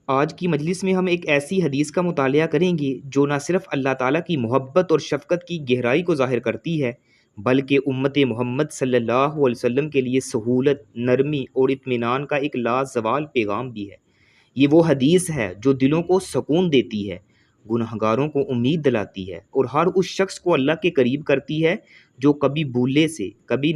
آج کی مجلس میں ہم ایک ایسی حدیث کا مطالعہ کریں گے جو نہ صرف اللہ تعالیٰ کی محبت اور شفقت کی گہرائی کو ظاہر کرتی ہے بلکہ امت محمد صلی اللہ علیہ وسلم کے لیے سہولت، نرمی اور اطمینان کا ایک لازوال پیغام بھی ہے۔ یہ وہ حدیث ہے جو دلوں کو سکون دیتی ہے، گنہگاروں کو امید دلاتی ہے اور ہر اس شخص کو اللہ کے قریب کرتی ہے جو کبھی بھولے سے، کبھی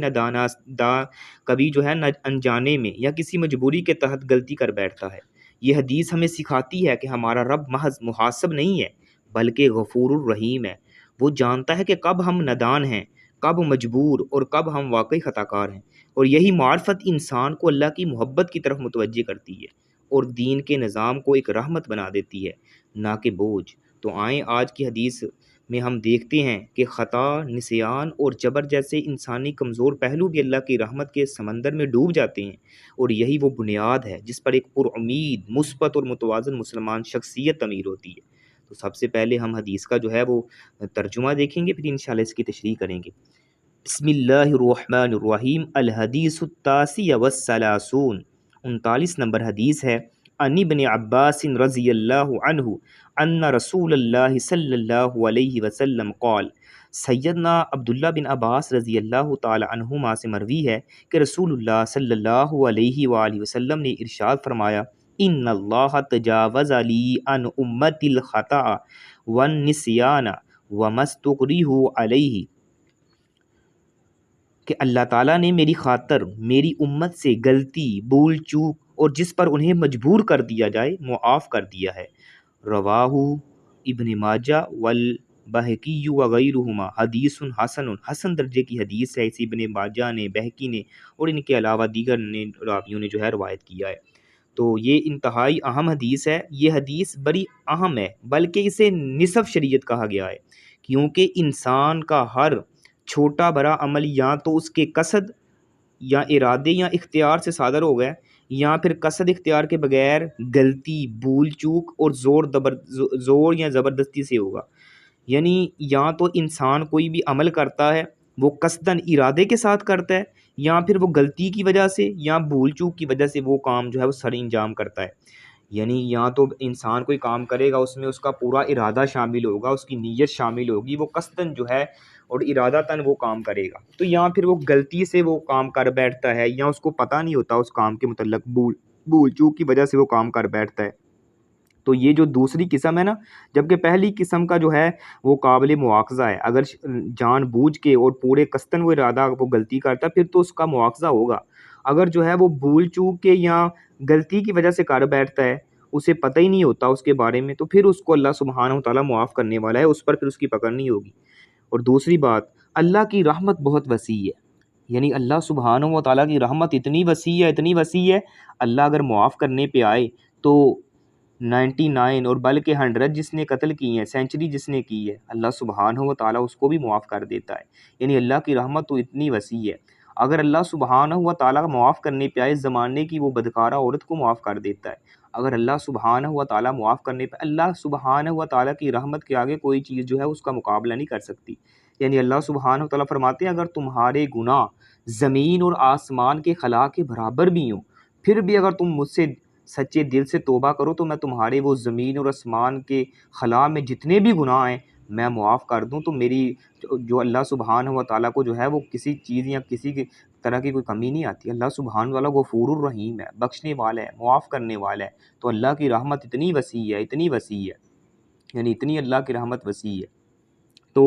کبھی نہ انجانے میں یا کسی مجبوری کے تحت غلطی کر بیٹھتا ہے۔ یہ حدیث ہمیں سکھاتی ہے کہ ہمارا رب محض محاسب نہیں ہے بلکہ غفور الرحیم ہے۔ وہ جانتا ہے کہ کب ہم نادان ہیں، کب مجبور اور کب ہم واقعی خطا کار ہیں، اور یہی معرفت انسان کو اللہ کی محبت کی طرف متوجہ کرتی ہے اور دین کے نظام کو ایک رحمت بنا دیتی ہے، نہ کہ بوجھ۔ تو آئیں آج کی حدیث میں ہم دیکھتے ہیں کہ خطا، نسیان اور جبر جیسے انسانی کمزور پہلو بھی اللہ کی رحمت کے سمندر میں ڈوب جاتے ہیں، اور یہی وہ بنیاد ہے جس پر ایک پرامید، مثبت اور متوازن مسلمان شخصیت تعمیر ہوتی ہے۔ تو سب سے پہلے ہم حدیث کا وہ ترجمہ دیکھیں گے، پھر انشاءاللہ اس کی تشریح کریں گے۔ بسم اللہ الرحمن الرحیم۔ الحدیث التاسع والثلاثون، 39 نمبر حدیث ہے۔ عن ابن عباس رضی اللہ عنہ ان رسول اللہ صلی اللہ علیہ وسلم قال، سیدنا عبداللہ بن عباس رضی اللہ تعالی عنہما سے مروی ہے کہ رسول اللہ صلی اللہ علیہ وآلہ وسلم نے ارشاد فرمایا، ان اللہ تجاوز لی عن امت الخطأ والنسیان وما استکرہوا علیہ، کہ اللہ تعالیٰ نے میری خاطر میری امت سے غلطی، بھول چوک اور جس پر انہیں مجبور کر دیا جائے معاف کر دیا ہے۔ رواہ ابن ماجہ والبہقی وغیرہما، حدیث حسن درجے کی حدیث ہے۔ اسے ابن ماجہ نے، بہقی نے اور ان کے علاوہ دیگر راویوں نے روایت کیا ہے۔ تو یہ انتہائی اہم حدیث ہے۔ یہ حدیث بڑی اہم ہے، بلکہ اسے نصف شریعت کہا گیا ہے، کیونکہ انسان کا ہر چھوٹا بڑا عمل یا تو اس کے قصد یا ارادے یا اختیار سے صادر ہو گیا، یا پھر قصد اختیار کے بغیر غلطی، بھول چوک اور زور یا زبردستی سے ہوگا۔ یعنی یا تو انسان کوئی بھی عمل کرتا ہے وہ قصداً ارادے کے ساتھ کرتا ہے، یا پھر وہ غلطی کی وجہ سے یا بھول چوک کی وجہ سے وہ کام وہ سر انجام کرتا ہے۔ یعنی یا تو انسان کوئی کام کرے گا اس میں اس کا پورا ارادہ شامل ہوگا، اس کی نیت شامل ہوگی، وہ قصداً اور ارادتاً وہ کام کرے گا، تو یا پھر وہ غلطی سے وہ کام کر بیٹھتا ہے، یا اس کو پتہ نہیں ہوتا اس کام کے متعلق، بھول چوک کی وجہ سے وہ کام کر بیٹھتا ہے۔ تو یہ جو دوسری قسم ہے نا، جبکہ پہلی قسم کا وہ قابل مواخذہ ہے۔ اگر جان بوجھ کے اور پورے قصداً وہ ارادہ وہ غلطی کرتا ہے پھر تو اس کا مواخذہ ہوگا۔ اگر وہ بھول چوک کے یا غلطی کی وجہ سے کر بیٹھتا ہے، اسے پتہ ہی نہیں ہوتا اس کے بارے میں، تو پھر اس کو اللہ سبحانہ و تعالیٰ معاف کرنے والا ہے، اس پر پھر اس کی پکڑ نہیں ہوگی۔ اور دوسری بات، اللہ کی رحمت بہت وسیع ہے، یعنی اللہ سبحانہ و تعالیٰ کی رحمت اتنی وسیع ہے، اتنی وسیع ہے، اللہ اگر معاف کرنے پہ آئے تو 99 اور بلکہ 100 جس نے قتل کی ہیں، سینچری جس نے کی ہے، اللہ سبحانہ و تعالیٰ اس کو بھی معاف کر دیتا ہے۔ یعنی اللہ کی رحمت تو اتنی وسیع ہے، اگر اللہ سبحانہ و تعالیٰ معاف کرنے پہ آئے، زمانے کی وہ بدکارہ عورت کو معاف کر دیتا ہے۔ اگر اللہ سبحانہ و تعالیٰ معاف کرنے پہ، اللہ سبحانہ و تعالیٰ کی رحمت کے آگے کوئی چیز اس کا مقابلہ نہیں کر سکتی۔ یعنی اللہ سبحانہ و تعالیٰ فرماتے ہیں، اگر تمہارے گناہ زمین اور آسمان کے خلا کے برابر بھی ہوں، پھر بھی اگر تم مجھ سے سچے دل سے توبہ کرو تو میں تمہارے وہ زمین اور آسمان کے خلا میں جتنے بھی گناہ ہیں میں معاف کر دوں۔ تو میری جو اللہ سبحانہ و تعالیٰ کو وہ کسی چیز یا کسی طرح کی کوئی کمی نہیں آتی۔ اللہ سبحانہ و تعالیٰ غفور الرحیم ہے، بخشنے والا ہے، معاف کرنے والا ہے۔ تو اللہ کی رحمت اتنی وسیع ہے، اتنی وسیع ہے، یعنی اتنی اللہ کی رحمت وسیع ہے۔ تو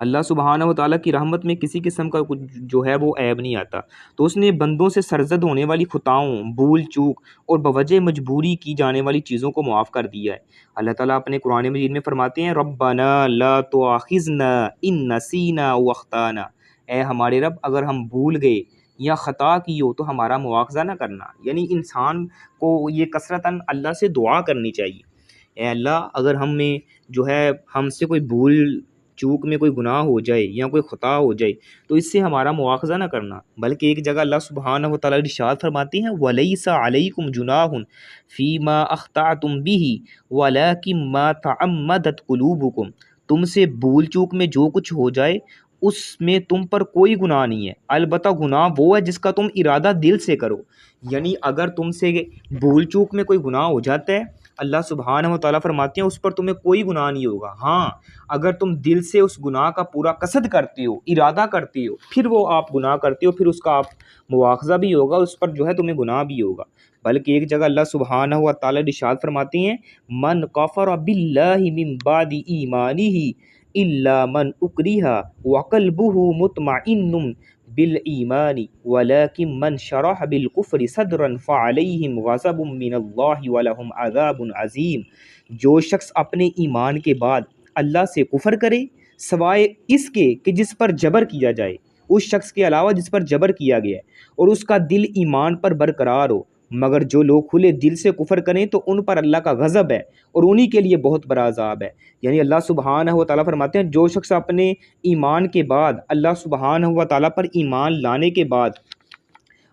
اللہ سبحانہ و تعالیٰ کی رحمت میں کسی قسم کا کچھ وہ عیب نہیں آتا۔ تو اس نے بندوں سے سرزد ہونے والی خطاؤں، بھول چوک اور بوجہ مجبوری کی جانے والی چیزوں کو معاف کر دیا ہے۔ اللہ تعالیٰ اپنے قرآن مجید میں فرماتے ہیں، ربنا لا تؤاخذنا ان نسینا واخطانا، اے ہمارے رب اگر ہم بھول گئے یا خطا کی ہو تو ہمارا مواخذہ نہ کرنا۔ یعنی انسان کو یہ کثرتاً اللہ سے دعا کرنی چاہیے، اے اللہ اگر ہم سے کوئی بھول چوک میں کوئی گناہ ہو جائے یا کوئی خطا ہو جائے تو اس سے ہمارا مواخذہ نہ کرنا۔ بلکہ ایک جگہ اللہ سبحانہ و تعالیٰ ارشاد فرماتے ہیں، وَلَيْسَ عَلَيْكُمْ جُنَاحٌ فِي مَا أَخْطَأْتُمْ بِهِ وَلَكِنْ مَا تَعَمَّدَتْ قُلُوبُكُمْ، تم سے بھول چوک میں جو کچھ ہو جائے اس میں تم پر کوئی گناہ نہیں ہے، البتہ گناہ وہ ہے جس کا تم ارادہ دل سے کرو۔ یعنی اگر تم سے بھول چوک میں کوئی گناہ ہو جاتا ہے اللہ سبحانہ و تعالیٰ فرماتے ہیں اس پر تمہیں کوئی گناہ نہیں ہوگا، ہاں اگر تم دل سے اس گناہ کا پورا قصد کرتے ہو، ارادہ کرتے ہو، پھر وہ آپ گناہ کرتے ہو، پھر اس کا آپ مواخذہ بھی ہوگا، اس پر جو ہے تمہیں گناہ بھی ہوگا۔ بلکہ ایک جگہ اللہ سبحانہ و تعالیٰ ارشاد فرماتے ہیں من کفر باللہ من بعد ایمانہ الا من اکرہ وقلبہ مطمئن بالایمان ولکن من شرح بالکفر صدرا فعلیہم غضب من اللہ ولہم عذاب عظیم۔ جو شخص اپنے ایمان کے بعد اللہ سے کفر کرے سوائے اس کے کہ جس پر جبر کیا جائے، اس شخص کے علاوہ جس پر جبر کیا گیا ہے، اور اس کا دل ایمان پر برقرار ہو، مگر جو لوگ کھلے دل سے کفر کریں تو ان پر اللہ کا غضب ہے اور انہی کے لیے بہت بڑا عذاب ہے۔ یعنی اللہ سبحانہ و تعالیٰ فرماتے ہیں جو شخص اپنے ایمان کے بعد اللہ سبحانہ و تعالیٰ پر ایمان لانے کے بعد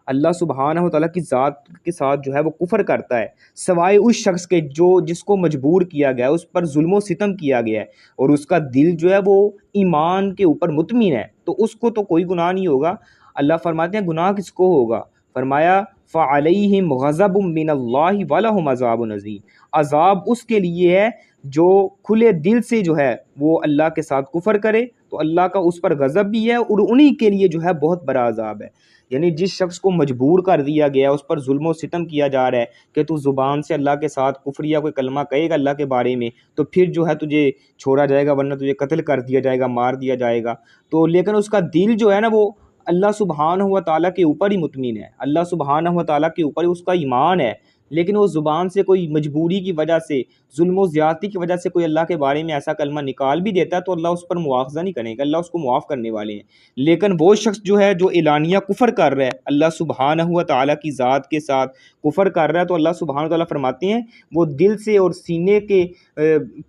اللہ سبحانہ و تعالیٰ کی ذات کے ساتھ جو ہے وہ کفر کرتا ہے، سوائے اس شخص کے جس کو مجبور کیا گیا ہے، اس پر ظلم و ستم کیا گیا ہے اور اس کا دل جو ہے وہ ایمان کے اوپر مطمئن ہے، تو اس کو تو کوئی گناہ نہیں ہوگا۔ اللہ فرماتے ہیں گناہ کس کو ہوگا؟ فرمایا فعلیہم غضب من اللہ ولہم عذاب عظیم، عذاب اس کے لیے ہے جو کھلے دل سے جو ہے وہ اللہ کے ساتھ کفر کرے تو اللہ کا اس پر غضب بھی ہے اور انہی کے لیے جو ہے بہت بڑا عذاب ہے۔ یعنی جس شخص کو مجبور کر دیا گیا، اس پر ظلم و ستم کیا جا رہا ہے کہ تو زبان سے اللہ کے ساتھ کفر یا کوئی کلمہ کہے گا اللہ کے بارے میں تو پھر جو ہے تجھے چھوڑا جائے گا ورنہ تجھے قتل کر دیا جائے گا، مار دیا جائے گا، تو لیکن اس کا دل جو ہے نا وہ اللہ سبحانہ و تعالیٰ کے اوپر ہی مطمئن ہے، اللہ سبحانہ و تعالیٰ کے اوپر ہی اس کا ایمان ہے، لیکن وہ زبان سے کوئی مجبوری کی وجہ سے، ظلم و زیادتی کی وجہ سے کوئی اللہ کے بارے میں ایسا کلمہ نکال بھی دیتا ہے تو اللہ اس پر مواخذہ نہیں کرے گا، اللہ اس کو معاف کرنے والے ہیں۔ لیکن وہ شخص جو ہے جو اعلانیہ کفر کر رہا ہے، اللہ سبحانہ و تعالیٰ کی ذات کے ساتھ کفر کر رہا ہے، تو اللہ سبحانہ و تعالیٰ فرماتے ہیں وہ دل سے اور سینے کے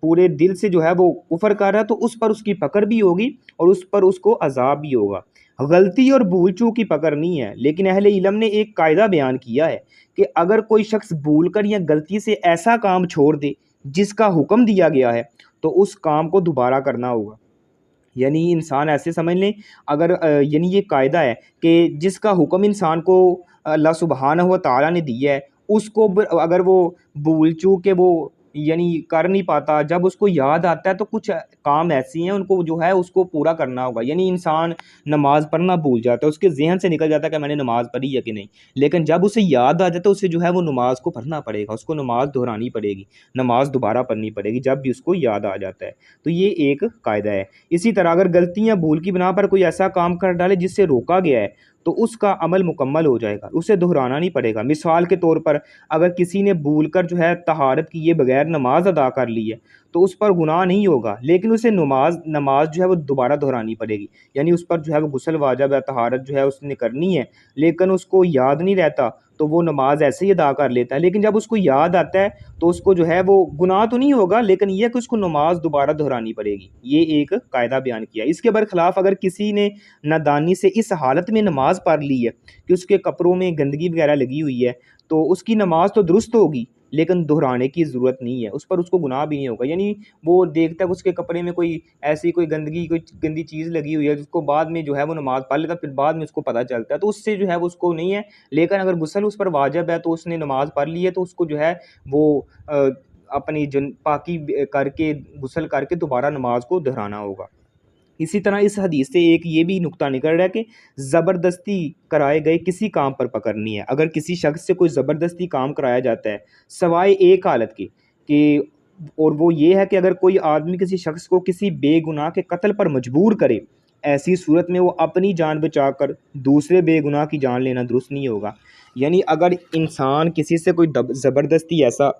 پورے دل سے جو ہے وہ کفر کر رہا ہے تو اس پر اس کی پکڑ بھی ہوگی اور اس پر اس کو عذاب بھی ہوگا۔ غلطی اور بھول چوک کی پکڑ نہیں ہے، لیکن اہل علم نے ایک قاعدہ بیان کیا ہے کہ اگر کوئی شخص بھول کر یا غلطی سے ایسا کام چھوڑ دے جس کا حکم دیا گیا ہے تو اس کام کو دوبارہ کرنا ہوگا۔ یعنی انسان ایسے سمجھ لیں اگر یعنی یہ قاعدہ ہے کہ جس کا حکم انسان کو اللہ سبحانہ و تعالیٰ نے دیا ہے اس کو اگر وہ بھول چوک کے وہ یعنی کر نہیں پاتا، جب اس کو یاد آتا ہے تو کچھ کام ایسی ہیں ان کو جو ہے اس کو پورا کرنا ہوگا۔ یعنی انسان نماز پڑھنا بھول جاتا ہے، اس کے ذہن سے نکل جاتا ہے کہ میں نے نماز پڑھی ہے کہ نہیں، لیکن جب اسے یاد آ جاتا ہے اسے جو ہے وہ نماز کو پڑھنا پڑے گا، اس کو نماز دہرانی پڑے گی، نماز دوبارہ پڑھنی پڑے گی جب بھی اس کو یاد آ جاتا ہے۔ تو یہ ایک قاعدہ ہے۔ اسی طرح اگر غلطی یا بھول کی بنا پر کوئی ایسا کام کر ڈالے جس سے روکا گیا ہے تو اس کا عمل مکمل ہو جائے گا، اسے دہرانا نہیں پڑے گا۔ مثال کے طور پر اگر کسی نے بھول کر جو ہے طہارت کیے بغیر نماز ادا کر لی ہے تو اس پر گناہ نہیں ہوگا، لیکن اسے نماز جو ہے وہ دوبارہ دہرانی پڑے گی۔ یعنی اس پر جو ہے وہ غسل واجب ہے، طہارت جو ہے اس نے کرنی ہے، لیکن اس کو یاد نہیں رہتا تو وہ نماز ایسے ہی ادا کر لیتا ہے، لیکن جب اس کو یاد آتا ہے تو اس کو جو ہے وہ گناہ تو نہیں ہوگا، لیکن یہ کہ اس کو نماز دوبارہ دہرانی پڑے گی۔ یہ ایک قاعدہ بیان کیا۔ اس کے برخلاف اگر کسی نے نادانی سے اس حالت میں نماز پڑھ لی ہے کہ اس کے کپڑوں میں گندگی وغیرہ لگی ہوئی ہے تو اس کی نماز تو درست ہوگی لیکن دہرانے کی ضرورت نہیں ہے، اس پر اس کو گناہ بھی نہیں ہوگا۔ یعنی وہ دیکھتا ہے کہ اس کے کپڑے میں کوئی ایسی کوئی گندی چیز لگی ہوئی ہے جس کو بعد میں جو ہے وہ نماز پڑھ لیتا ہے، پھر بعد میں اس کو پتہ چلتا ہے تو اس سے جو ہے وہ اس کو نہیں ہے، لیکن اگر غسل اس پر واجب ہے تو اس نے نماز پڑھ لی ہے تو اس کو جو ہے وہ اپنی پاکی کر کے غسل کر کے دوبارہ نماز کو دہرانا ہوگا۔ اسی طرح اس حدیث سے ایک یہ بھی نقطہ نکل رہا ہے کہ زبردستی کرائے گئے کسی کام پر پکڑنی ہے۔ اگر کسی شخص سے کوئی زبردستی کام کرایا جاتا ہے سوائے ایک حالت کی کہ اور وہ یہ ہے کہ اگر کوئی آدمی کسی شخص کو کسی بے گناہ کے قتل پر مجبور کرے، ایسی صورت میں وہ اپنی جان بچا کر دوسرے بے گناہ کی جان لینا درست نہیں ہوگا۔ یعنی اگر انسان کسی سے کوئی زبردستی ایسا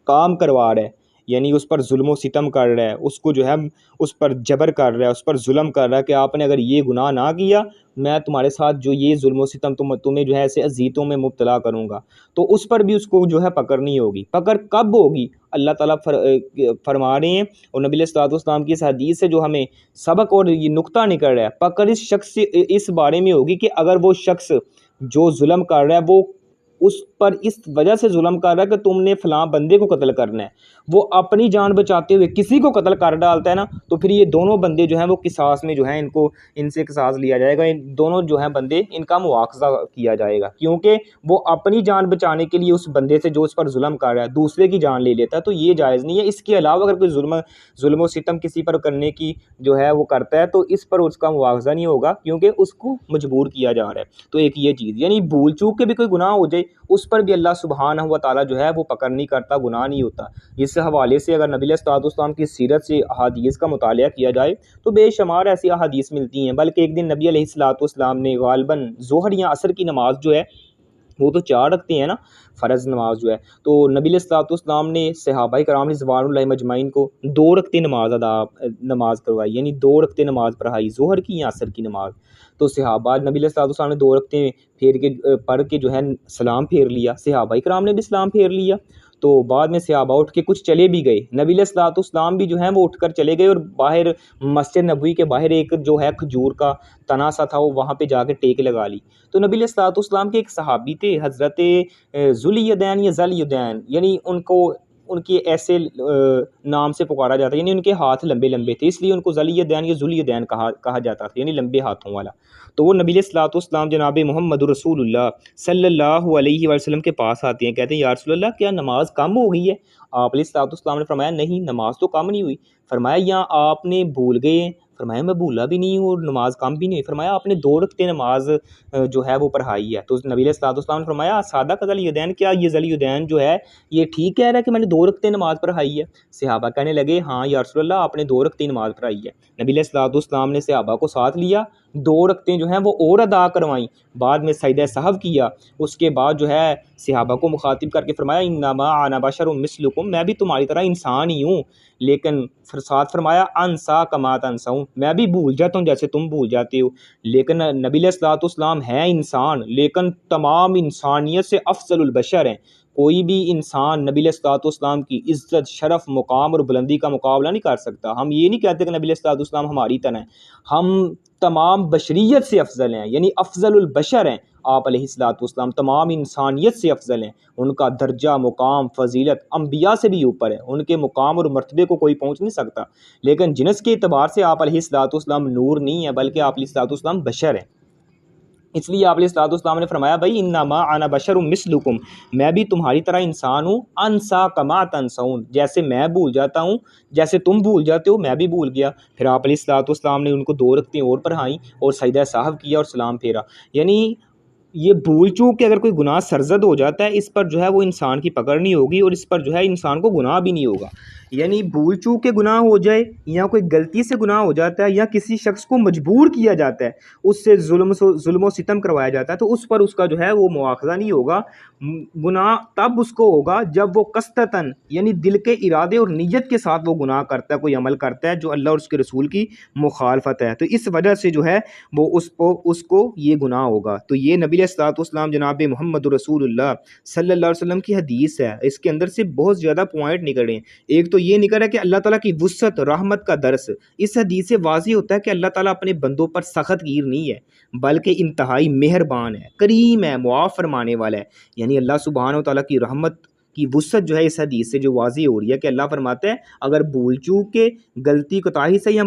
کام کروا رہا ہے، یعنی اس پر ظلم و ستم کر رہا ہے، اس کو جو ہے اس پر جبر کر رہا ہے، اس پر ظلم کر رہا ہے کہ آپ نے اگر یہ گناہ نہ کیا میں تمہارے ساتھ جو یہ ظلم و ستم تمہیں جو ہے ایسے اذیتوں میں مبتلا کروں گا، تو اس پر بھی اس کو جو ہے پکڑنی ہوگی۔ پکڑ کب ہوگی؟ اللہ تعالیٰ فرما رہے ہیں اور نبی علیہ الصلوۃ والسلام کی اس حدیث سے جو ہمیں سبق اور یہ نقطہ نکل رہا ہے، پکڑ اس شخص سے اس بارے میں ہوگی کہ اگر وہ شخص جو ظلم کر رہا ہے وہ اس پر اس وجہ سے ظلم کر رہا ہے کہ تم نے فلاں بندے کو قتل کرنا ہے، وہ اپنی جان بچاتے ہوئے کسی کو قتل کر ڈالتا ہے نا، تو پھر یہ دونوں بندے جو ہیں وہ قصاص میں جو ہیں ان سے قصاص لیا جائے گا، ان دونوں جو ہیں بندے ان کا مواخذہ کیا جائے گا، کیونکہ وہ اپنی جان بچانے کے لیے اس بندے سے جو اس پر ظلم کر رہا ہے دوسرے کی جان لے لیتا ہے، تو یہ جائز نہیں ہے۔ اس کے علاوہ اگر کوئی ظلم و ستم کسی پر کرنے کی جو ہے وہ کرتا ہے تو اس پر اس کا مواخذہ نہیں ہوگا، کیونکہ اس کو مجبور کیا جا رہا ہے۔ تو ایک یہ چیز، یعنی بھول چوک کے بھی کوئی گناہ ہو جائے اس پر بھی اللہ سبحانہ و تعالیٰ جو ہے وہ پکڑ نہیں کرتا، گناہ نہیں ہوتا۔ اس حوالے سے اگر نبی علیہ الصلوۃ والسلام کی سیرت سے احادیث کا مطالعہ کیا جائے تو بے شمار ایسی احادیث ملتی ہیں، بلکہ ایک دن نبی علیہ الصلوۃ والسلام نے غالباً ظہر یا عصر کی نماز جو ہے وہ تو 4 رکھتے ہیں نا، فرض نماز جو ہے، تو نبی علیہ الصلوۃ والسلام نے صحابہ کرام رضوان اللہ مجمعین کو 2 رکعتیں نماز کروائی، یعنی 2 رکعتیں نماز پڑھائی، ظہر کی یا عصر کی نماز۔ تو صحابہ، نبی علیہ الصلوۃ والسلام نے 2 رکعتیں پڑھ کے جو ہے سلام پھیر لیا، صحابہ کرام نے بھی سلام پھیر لیا، تو بعد میں صحابہ اٹھ کے کچھ چلے بھی گئے، نبی علیہ الصلوۃ والسلام بھی جو ہیں وہ اٹھ کر چلے گئے اور باہر مسجد نبوی کے باہر ایک جو ہے کھجور کا تنا سا تھا، وہ وہاں پہ جا کے ٹیک لگا لی۔ تو نبی علیہ الصلوۃ والسلام کے ایک صحابی تھے حضرت ذوالیدین یا ذوالیدین، یعنی ان کے ایسے نام سے پکارا جاتا ہے، یعنی ان کے ہاتھ لمبے لمبے تھے، اس لیے ان کو ذوالیدین یا ذوالیدین کہا جاتا تھا، یعنی لمبے ہاتھوں والا۔ تو وہ نبی علیہ الصلوۃ والسلام جناب محمد رسول اللہ صلی اللہ علیہ وسلم کے پاس آتے ہیں، کہتے ہیں یا رسول اللہ کیا نماز کم ہو گئی ہے؟ آپ علیہ الصلوۃ والسلام نے فرمایا نہیں، نماز تو کم نہیں ہوئی۔ فرمایا یا آپ نے بھول گئے ہیں؟ فرمایا میں بھولا بھی نہیں ہوں اور نماز کم بھی نہیں ہوئی۔ فرمایا آپ نے 2 رکعتیں نماز جو ہے وہ پڑھائی ہے۔ تو نبی علیہ الصلوۃ والسلام نے فرمایا سادہ کا ذوالیدین، کیا یہ ذوالیدین جو ہے یہ ٹھیک کہہ رہا ہے کہ میں نے 2 رکعتیں نماز پڑھائی ہے؟ صحابہ کہنے لگے ہاں یا رسول اللہ آپ نے 2 رکعتیں نماز پڑھائی ہے۔ نبی علیہ الصلوۃ والسلام نے صحابہ کو ساتھ لیا، 2 رکعتیں جو ہیں وہ اور ادا کروائیں، بعد میں سجدہ سہو کیا، اس کے بعد جو ہے صحابہ کو مخاطب کر کے فرمایا انما انا بشر مثلکم، میں بھی تمہاری طرح انسان ہی ہوں، لیکن ساتھ فرمایا انسا کما تنسون، میں بھی بھول جاتا ہوں جیسے تم بھول جاتے ہو۔ لیکن نبی علیہ الصلوۃ والسلام ہے انسان، لیکن تمام انسانیت سے افضل البشر ہیں، کوئی بھی انسان نبی علیہ الصلوۃ والسلام کی عزت، شرف، مقام اور بلندی کا مقابلہ نہیں کر سکتا۔ ہم یہ نہیں کہتے کہ نبی علیہ الصلوۃ والسلام ہماری طرح ہیں، ہم تمام بشریت سے افضل ہیں، یعنی افضل البشر ہیں آپ علیہ الصلوۃ والسلام، تمام انسانیت سے افضل ہیں، ان کا درجہ، مقام، فضیلت انبیاء سے بھی اوپر ہے، ان کے مقام اور مرتبے کو کوئی پہنچ نہیں سکتا، لیکن جنس کے اعتبار سے آپ علیہ الصلوۃ والسلام نور نہیں ہے، بلکہ آپ علیہ الصلوۃ والسلام بشر ہیں۔ اس لیے آپ علیہ الصلوۃ والسلام نے فرمایا بھائی انما انا بشر مثلکم، میں بھی تمہاری طرح انسان ہوں، انسا کما تنسون، جیسے میں بھول جاتا ہوں جیسے تم بھول جاتے ہو میں بھی بھول گیا۔ پھر آپ علیہ الصلوۃ والسلام نے ان کو 2 رکعتیں اور پڑھائیں اور سجدہ سہو کیا اور سلام پھیرا۔ یعنی یہ بھول چوک کہ اگر کوئی گناہ سرزد ہو جاتا ہے اس پر جو ہے وہ انسان کی پکڑ نہیں ہوگی اور اس پر جو ہے انسان کو گناہ بھی نہیں ہوگا۔ یعنی بھول چوک کے گناہ ہو جائے یا کوئی غلطی سے گناہ ہو جاتا ہے یا کسی شخص کو مجبور کیا جاتا ہے، اس سے ظلم و ستم کروایا جاتا ہے، تو اس پر اس کا جو ہے وہ مواخذہ نہیں ہوگا۔ گناہ تب اس کو ہوگا جب وہ قصدتاً یعنی دل کے ارادے اور نیت کے ساتھ وہ گناہ کرتا ہے، کوئی عمل کرتا ہے جو اللہ اور اس کے رسول کی مخالفت ہے، تو اس وجہ سے جو ہے وہ اس کو یہ گناہ ہوگا۔ تو یہ نبی علیہ الصلوۃ والسلام جناب محمد رسول اللہ صلی اللہ علیہ وسلم کی حدیث ہے، اس کے اندر سے بہت زیادہ پوائنٹ نکلے ہیں۔ ایک تو یہ نکلا کہ اللہ تعالیٰ کی وسعت رحمت کا درس، اس حدیث سے واضح ہوتا ہے کہ اللہ تعالیٰ اپنے بندوں پر سخت گیر نہیں ہے بلکہ انتہائی مہربان ہے، کریم ہے، معاف فرمانے والا ہے۔ یعنی اللہ سبحانہ و تعالیٰ کی رحمت کی وسعت جو ہے اس حدیث سے جو واضح ہو رہی ہے کہ اللہ فرماتا ہے اگر بھول چوک کے، غلطی کوتاہی سے یا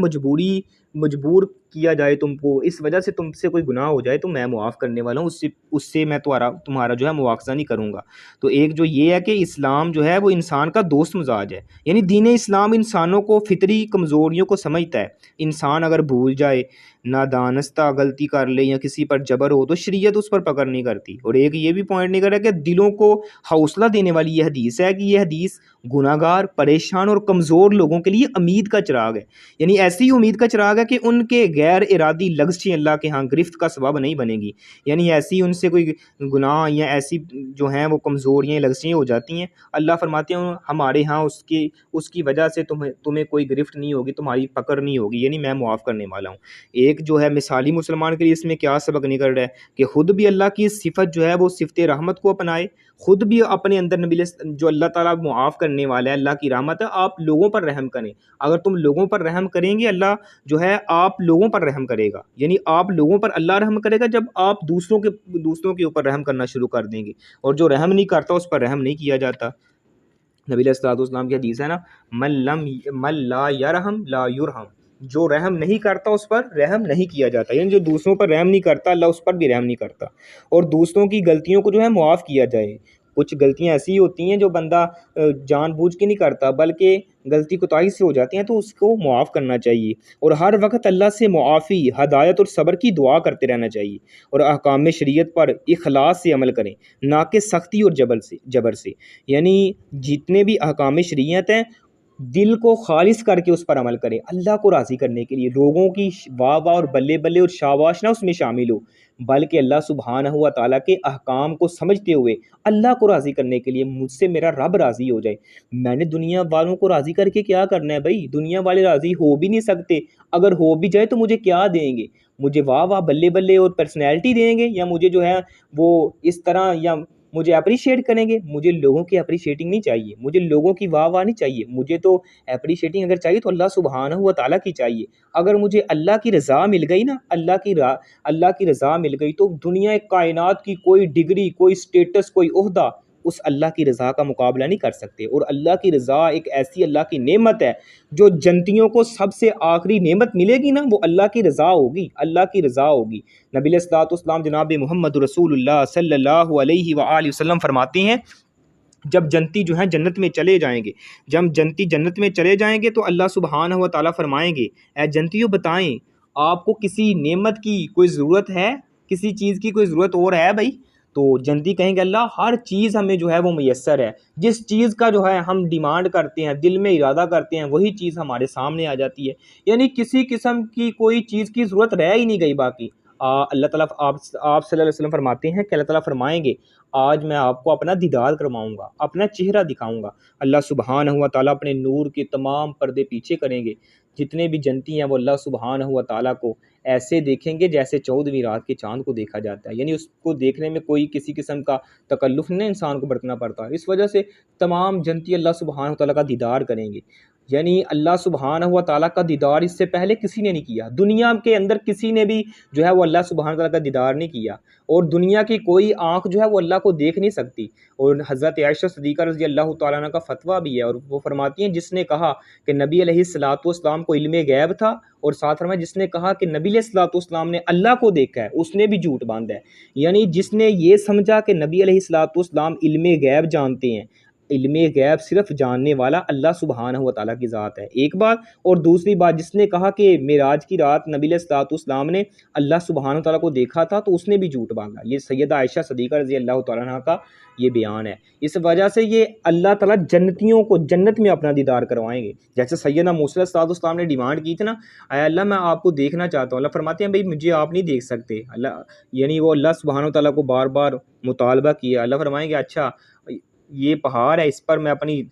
مجبور کیا جائے تم کو، اس وجہ سے تم سے کوئی گناہ ہو جائے تو میں معاف کرنے والا ہوں، اس سے میں تمہارا جو ہے مواخذہ نہیں کروں گا۔ تو ایک جو یہ ہے کہ اسلام جو ہے وہ انسان کا دوست مزاج ہے، یعنی دین اسلام انسانوں کو فطری کمزوریوں کو سمجھتا ہے۔ انسان اگر بھول جائے، نادانستہ غلطی کر لے یا کسی پر جبر ہو تو شریعت اس پر پکڑ نہیں کرتی۔ اور ایک یہ بھی پوائنٹ نہیں کر رہا کہ دلوں کو حوصلہ دینے والی یہ حدیث ہے کہ یہ حدیث گناہ گار، پریشان اور کمزور لوگوں کے لیے امید کا چراغ ہے، یعنی ایسی امید کا چراغ ہے کہ ان کے غیر ارادی لغزشیں اللہ کے ہاں گرفت کا سبب نہیں بنے گی، یعنی ایسی ان سے کوئی گناہ یا ایسی جو ہیں وہ کمزوریاں لغزشیں ہو جاتی ہیں، اللہ فرماتے ہیں ہمارے ہاں اس کی وجہ سے تمہیں کوئی گرفت نہیں ہوگی، تمہاری پکڑ نہیں ہوگی، یعنی میں معاف کرنے والا ہوں۔ ایک جو ہے مثالی مسلمان کے لیے اس میں کیا سبق نکل رہا ہے کہ خود بھی اللہ کی صفت جو ہے وہ صفت رحمت کو اپنائے، خود بھی اپنے اندر جو اللہ تعالیٰ معاف کرنے والا ہے، اللہ کی رحمت ہے، آپ لوگوں پر رحم کریں۔ اگر تم لوگوں پر رحم کریں گے اللہ جو ہے ہے آپ لوگوں پر رحم کرے گا، یعنی آپ لوگوں پر اللہ رحم کرے گا جب آپ دوسروں کے اوپر رحم کرنا شروع کر دیں گے، اور جو رحم نہیں کرتا اس پر رحم نہیں کیا جاتا۔ نبی علیہ الصلوۃ والسلام کی حدیث ہے نا، من لا یرحم لا یرحم، جو رحم نہیں کرتا اس پر رحم نہیں کیا جاتا، یعنی جو دوسروں پر رحم نہیں کرتا اللہ اس پر بھی رحم نہیں کرتا۔ اور دوسروں کی غلطیوں کو جو ہے معاف کیا جائے، کچھ غلطیاں ایسی ہوتی ہیں جو بندہ جان بوجھ کے نہیں کرتا بلکہ غلطی کوتاہی سے ہو جاتی ہیں، تو اس کو معاف کرنا چاہیے، اور ہر وقت اللہ سے معافی، ہدایت اور صبر کی دعا کرتے رہنا چاہیے، اور احکام شریعت پر اخلاص سے عمل کریں، نہ کہ سختی اور جبر سے، یعنی جتنے بھی احکام شریعت ہیں دل کو خالص کر کے اس پر عمل کریں، اللہ کو راضی کرنے کے لیے، لوگوں کی واہ واہ اور بلے بلے اور شاباش نہ اس میں شامل ہو، بلکہ اللہ سبحانہ و تعالیٰ کے احکام کو سمجھتے ہوئے اللہ کو راضی کرنے کے لیے، مجھ سے میرا رب راضی ہو جائے۔ میں نے دنیا والوں کو راضی کر کے کیا کرنا ہے بھائی؟ دنیا والے راضی ہو بھی نہیں سکتے، اگر ہو بھی جائے تو مجھے کیا دیں گے؟ مجھے واہ واہ بلے بلے اور پرسنالٹی دیں گے، یا مجھے جو ہے وہ اس طرح، یا مجھے اپریشیٹ کریں گے؟ مجھے لوگوں کی اپریشیٹنگ نہیں چاہیے، مجھے لوگوں کی واہ واہ نہیں چاہیے، مجھے تو اپریشیٹنگ اگر چاہیے تو اللہ سبحانہ و تعالیٰ کی چاہیے۔ اگر مجھے اللہ کی رضا مل گئی نا، اللہ کی رضا مل گئی، تو دنیا کائنات کی کوئی ڈگری، کوئی سٹیٹس، کوئی عہدہ اس اللہ کی رضا کا مقابلہ نہیں کر سکتے۔ اور اللہ کی رضا ایک ایسی اللہ کی نعمت ہے جو جنتیوں کو سب سے آخری نعمت ملے گی نا، وہ اللہ کی رضا ہوگی، اللہ کی رضا ہوگی۔ نبی علیہ الصلوۃ والسلام جناب محمد رسول اللہ صلی اللہ علیہ وآلہ وسلم فرماتے ہیں، جب جنتی جو ہیں جنت میں چلے جائیں گے، جب جنتی جنت میں چلے جائیں گے تو اللہ سبحانہ و تعالیٰ فرمائیں گے، اے جنتیوں بتائیں آپ کو کسی نعمت کی کوئی ضرورت ہے، کسی چیز کی کوئی ضرورت اور ہے بھائی؟ تو جنتی کہیں گے اللہ ہر چیز ہمیں جو ہے وہ میسر ہے، جس چیز کا جو ہے ہم ڈیمانڈ کرتے ہیں، دل میں ارادہ کرتے ہیں، وہی چیز ہمارے سامنے آ جاتی ہے، یعنی کسی قسم کی کوئی چیز کی ضرورت رہ ہی نہیں گئی باقی۔ اللہ تعالیٰ آپ صلی اللہ علیہ وسلم فرماتے ہیں کہ اللہ تعالیٰ فرمائیں گے آج میں آپ کو اپنا دیدار کرواؤں گا، اپنا چہرہ دکھاؤں گا۔ اللہ سبحانہ و تعالیٰ اپنے نور کے تمام پردے پیچھے کریں گے، جتنے بھی جنتی ہیں وہ اللہ سبحانہ و تعالیٰ کو ایسے دیکھیں گے جیسے 14ویں رات کے چاند کو دیکھا جاتا ہے، یعنی اس کو دیکھنے میں کوئی کسی قسم کا تکلف نہیں انسان کو برتنا پڑتا، اس وجہ سے تمام جنتی اللہ سبحانہ و تعالیٰ کا دیدار کریں گے، یعنی اللہ سبحانہ و تعالیٰ کا دیدار اس سے پہلے کسی نے نہیں کیا، دنیا کے اندر کسی نے بھی جو ہے وہ اللہ سبحانہ و تعالیٰ کا دیدار نہیں کیا، اور دنیا کی کوئی آنکھ جو ہے وہ اللہ کو دیکھ نہیں سکتی۔ اور حضرت عائشہ صدیقہ رضی اللہ تعالیٰ عنہ کا فتویٰ بھی ہے، اور وہ فرماتی ہیں جس نے کہا کہ نبی علیہ الصلوۃ والسلام کو علم غیب تھا، اور ساتھ فرمایا جس نے کہا کہ نبی علیہ الصلوۃ والسلام نے اللہ کو دیکھا ہے، اس نے بھی جھوٹ باندھا ہے، یعنی جس نے یہ سمجھا کہ نبی علیہ الصلوۃ والسلام علم غیب جانتے ہیں، علم غیب صرف جاننے والا اللہ سبحانہ و تعالیٰ کی ذات ہے، ایک بات، اور دوسری بات جس نے کہا کہ معراج کی رات نبی علیہ الصلوۃ والسلام نے اللہ سبحانہ و تعالیٰ کو دیکھا تھا، تو اس نے بھی جھوٹ باندھا۔ یہ سیدہ عائشہ صدیقہ رضی اللہ تعالیٰ عنہ کا یہ بیان ہے، اس وجہ سے یہ اللہ تعالیٰ جنتیوں کو جنت میں اپنا دیدار کروائیں گے، جیسے سیدنا موسیٰ علیہ السلام نے ڈیمانڈ کی تھی نا، اے اللہ میں آپ کو دیکھنا چاہتا ہوں، اللہ فرماتے ہیں بھائی مجھے آپ نہیں دیکھ سکتے، اللہ یعنی وہ اللہ سبحانہ و تعالیٰ کو بار بار مطالبہ کیا، اللہ فرمائیں گے اچھا یہ پہاڑ ہے، اس پر میں اپنی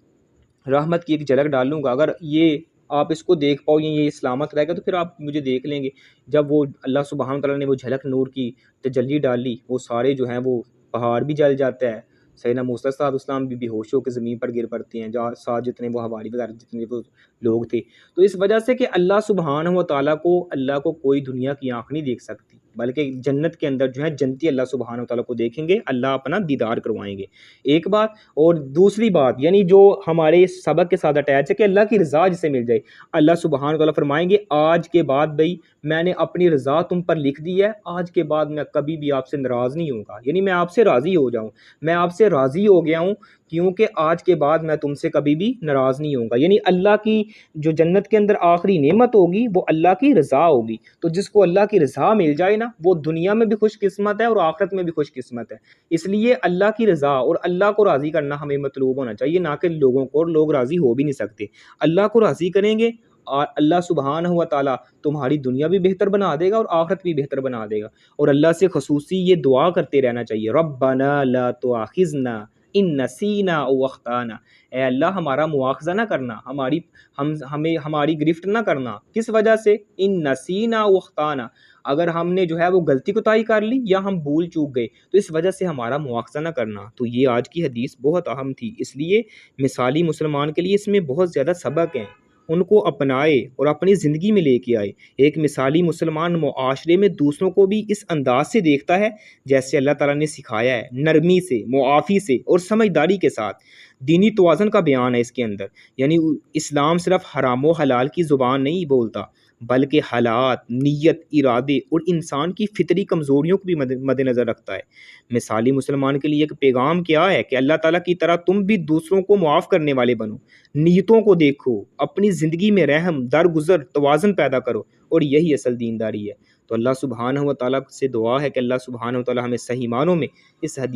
رحمت کی ایک جھلک ڈالوں گا، اگر یہ آپ اس کو دیکھ پاؤ یہ سلامت رہے گا تو پھر آپ مجھے دیکھ لیں گے۔ جب وہ اللہ سبحانہ تعالیٰ نے وہ جھلک نور کی تجلی ڈالی، وہ سارے جو ہیں وہ پہاڑ بھی جل جاتا ہے، سیدنا موسیٰ علیہ السلام بھی بے ہوش ہو کے زمین پر گر پڑتے ہیں، جہاں ساتھ جتنے وہ حواری وغیرہ جتنے وہ لوگ تھے، تو اس وجہ سے کہ اللہ سبحانہ و تعالیٰ کو کوئی دنیا کی آنکھ نہیں دیکھ سکتی، بلکہ جنت کے اندر جو ہے جنتی اللہ سبحانہ و تعالیٰ کو دیکھیں گے، اللہ اپنا دیدار کروائیں گے، ایک بات۔ اور دوسری بات یعنی جو ہمارے سبق کے ساتھ اٹیچ ہے کہ اللہ کی رضا جسے مل جائے، اللہ سبحانہ و تعالیٰ فرمائیں گے آج کے بعد بھائی میں نے اپنی رضا تم پر لکھ دی ہے، آج کے بعد میں کبھی بھی آپ سے ناراض نہیں ہوں گا، یعنی میں آپ سے راضی ہو جاؤں، میں آپ سے راضی ہو گیا ہوں کیونکہ آج کے بعد میں تم سے کبھی بھی ناراض نہیں ہوں گا، یعنی اللہ کی جو جنت کے اندر آخری نعمت ہوگی وہ اللہ کی رضا ہوگی، تو جس کو اللہ کی رضا مل جائے نا وہ دنیا میں بھی خوش قسمت ہے اور آخرت میں بھی خوش قسمت ہے، اس لیے اللہ کی رضا اور اللہ کو راضی کرنا ہمیں مطلوب ہونا چاہیے، نہ کہ لوگوں کو، اور لوگ راضی ہو بھی نہیں سکتے، اللہ کو راضی کریں گے اور اللہ سبحانہ و تعالیٰ تمہاری دنیا بھی بہتر بنا دے گا اور آخرت بھی بہتر بنا دے گا، اور اللہ سے خصوصی یہ دعا کرتے رہنا چاہیے، ربنا لا تؤاخذنا ان نسینا او اخطانا، اے اللہ ہمارا مواخذہ نہ کرنا، ہماری گرفت نہ کرنا، کس وجہ سے؟ ان نسینا او اخطانا، اگر ہم نے جو ہے وہ غلطی کوتاہی کر لی یا ہم بھول چوک گئے تو اس وجہ سے ہمارا مواخذہ نہ کرنا۔ تو یہ آج کی حدیث بہت اہم تھی، اس لیے مثالی مسلمان کے لیے اس میں بہت زیادہ سبق ہیں، ان کو اپنائے اور اپنی زندگی میں لے کے آئے۔ ایک مثالی مسلمان معاشرے میں دوسروں کو بھی اس انداز سے دیکھتا ہے جیسے اللہ تعالیٰ نے سکھایا ہے، نرمی سے، معافی سے اور سمجھداری کے ساتھ۔ دینی توازن کا بیان ہے اس کے اندر، یعنی اسلام صرف حرام و حلال کی زبان نہیں بولتا، بلکہ حالات، نیت، ارادے اور انسان کی فطری کمزوریوں کو بھی مد نظر رکھتا ہے۔ مثالی مسلمان کے لیے ایک پیغام کیا ہے کہ اللہ تعالیٰ کی طرح تم بھی دوسروں کو معاف کرنے والے بنو، نیتوں کو دیکھو، اپنی زندگی میں رحم، درگزر، توازن پیدا کرو، اور یہی اصل دینداری ہے۔ تو اللہ سبحانہ و تعالیٰ سے دعا ہے کہ اللہ سبحانہ و تعالیٰ ہمیں صحیح معنوں میں اس حدیث